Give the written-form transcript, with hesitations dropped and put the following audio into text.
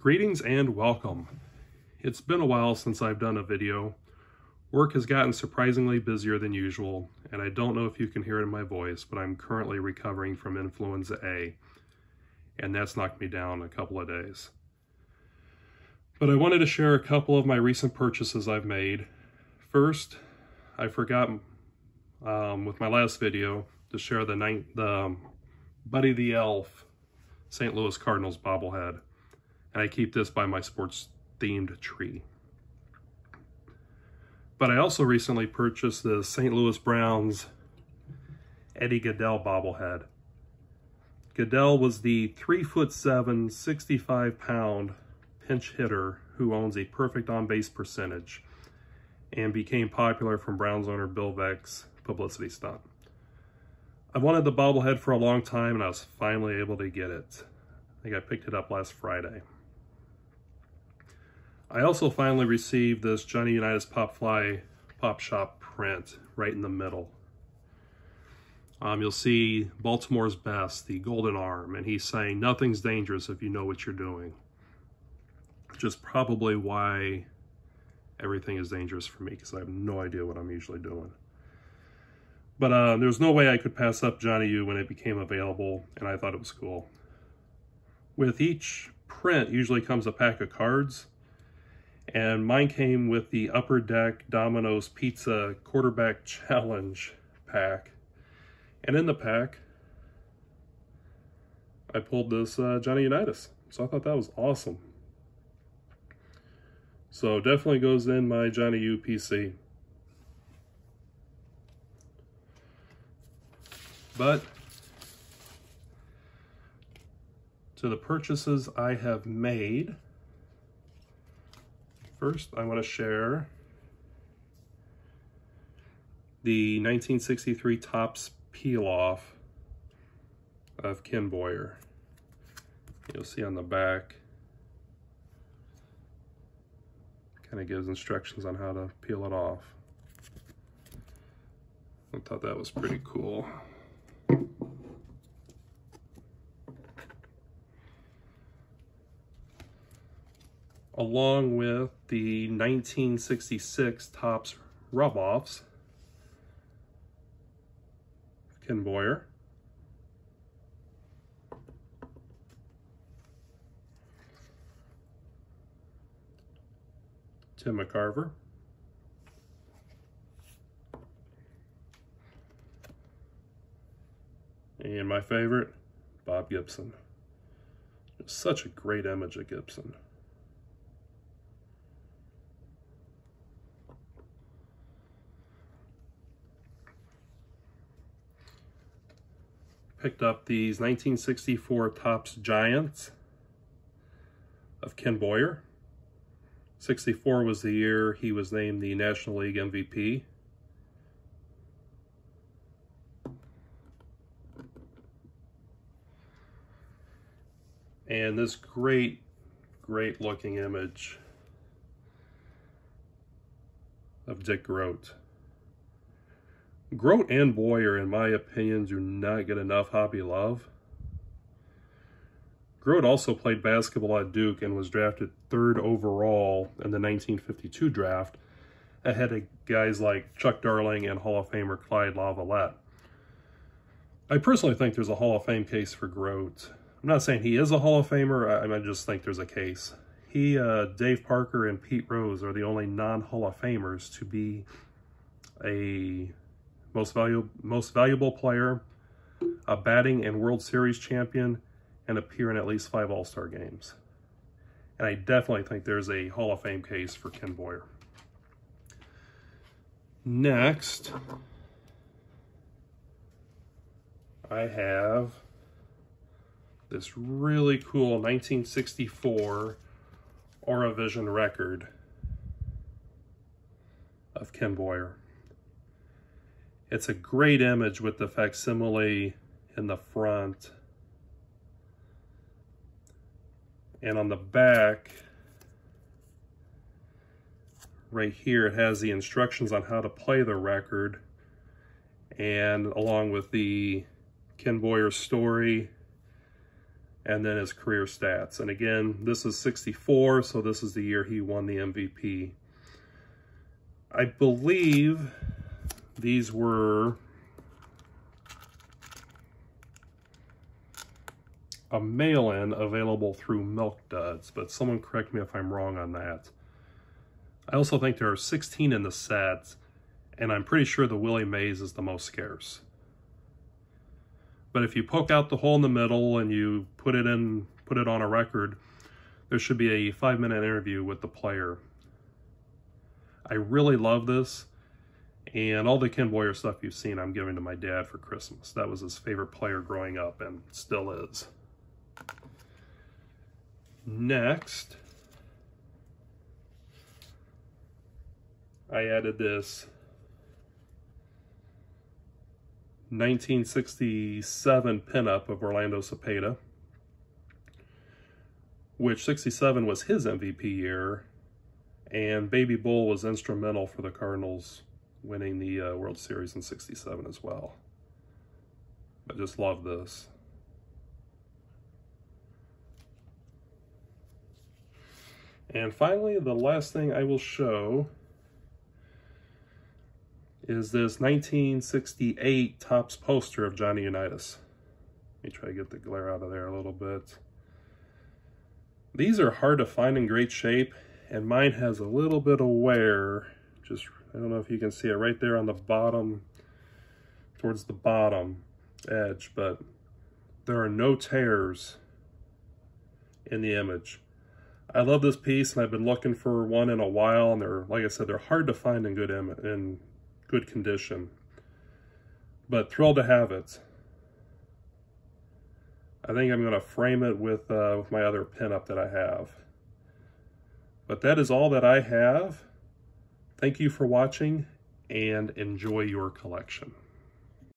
Greetings and welcome. It's been a while since I've done a video. Work has gotten surprisingly busier than usual, and I don't know if you can hear it in my voice, but I'm currently recovering from influenza A, and that's knocked me down a couple of days. But I wanted to share a couple of my recent purchases I've made. First, I forgot with my last video to share the Buddy the Elf St. Louis Cardinals bobblehead. And I keep this by my sports-themed tree. But I also recently purchased the St. Louis Browns Eddie Goodell bobblehead. Goodell was the 3'7", 65-pound pinch hitter who owns a perfect on-base percentage and became popular from Browns owner Bill Veeck's publicity stunt. I wanted the bobblehead for a long time, and I was finally able to get it. I think I picked it up last Friday. I also finally received this Johnny Unitas Pop Fly Pop Shop print right in the middle. You'll see Baltimore's best, the golden arm, and he's saying nothing's dangerous if you know what you're doing. Which is probably why everything is dangerous for me, because I have no idea what I'm usually doing. But there's no way I could pass up Johnny U when it became available, and I thought it was cool. With each print usually comes a pack of cards, and mine came with the Upper Deck Domino's Pizza Quarterback Challenge pack. And in the pack, I pulled this Johnny Unitas. So I thought that was awesome. So definitely goes in my Johnny U PC. But to the purchases I have made, first, I want to share the 1963 Topps peel-off of Ken Boyer. You'll see on the back, kind of gives instructions on how to peel it off. I thought that was pretty cool. Along with the 1966 Topps rub-offs, Ken Boyer, Tim McCarver, and my favorite, Bob Gibson. It's such a great image of Gibson. Picked up these 1964 Topps Giants of Ken Boyer. 64 was the year he was named the National League MVP. And this great looking image of Dick Groat. Groat and Boyer, in my opinion, do not get enough hobby love. Groat also played basketball at Duke and was drafted 3rd overall in the 1952 draft, ahead of guys like Chuck Darling and Hall of Famer Clyde LaVallette. I personally think there's a Hall of Fame case for Groat. I'm not saying he is a Hall of Famer, I just think there's a case. He, Dave Parker, and Pete Rose are the only non-Hall of Famers to be a most valuable player, a batting and World Series champion, and appear in at least 5 All-Star games. And I definitely think there's a Hall of Fame case for Ken Boyer. Next, I have this really cool 1964 Auravision record of Ken Boyer. It's a great image with the facsimile in the front. And on the back, right here, it has the instructions on how to play the record, and along with the Ken Boyer story and then his career stats. And again, this is 64, so this is the year he won the MVP. I believe these were a mail-in available through Milk Duds, but someone correct me if I'm wrong on that. I also think there are 16 in the set, and I'm pretty sure the Willie Mays is the most scarce. But if you poke out the hole in the middle and you put it on a record, there should be a 5-minute interview with the player. I really love this, and all the Ken Boyer stuff you've seen I'm giving to my dad for Christmas. That was his favorite player growing up, and still is. Next, I added this 1967 pinup of Orlando Cepeda, which 67 was his MVP year, and Baby Bull was instrumental for the Cardinals winning the World Series in 67 as well. I just love this. And finally, the last thing I will show is this 1968 Topps poster of Johnny Unitas. Let me try to get the glare out of there a little bit. These are hard to find in great shape, and mine has a little bit of wear. Just, I don't know if you can see it right there on the bottom, towards the bottom edge, but there are no tears in the image. I love this piece, and I've been looking for one in a while, and they're, like I said, they're hard to find in good condition, but thrilled to have it. I think I'm going to frame it with my other pinup that I have. But that is all that I have. Thank you for watching, and enjoy your collection.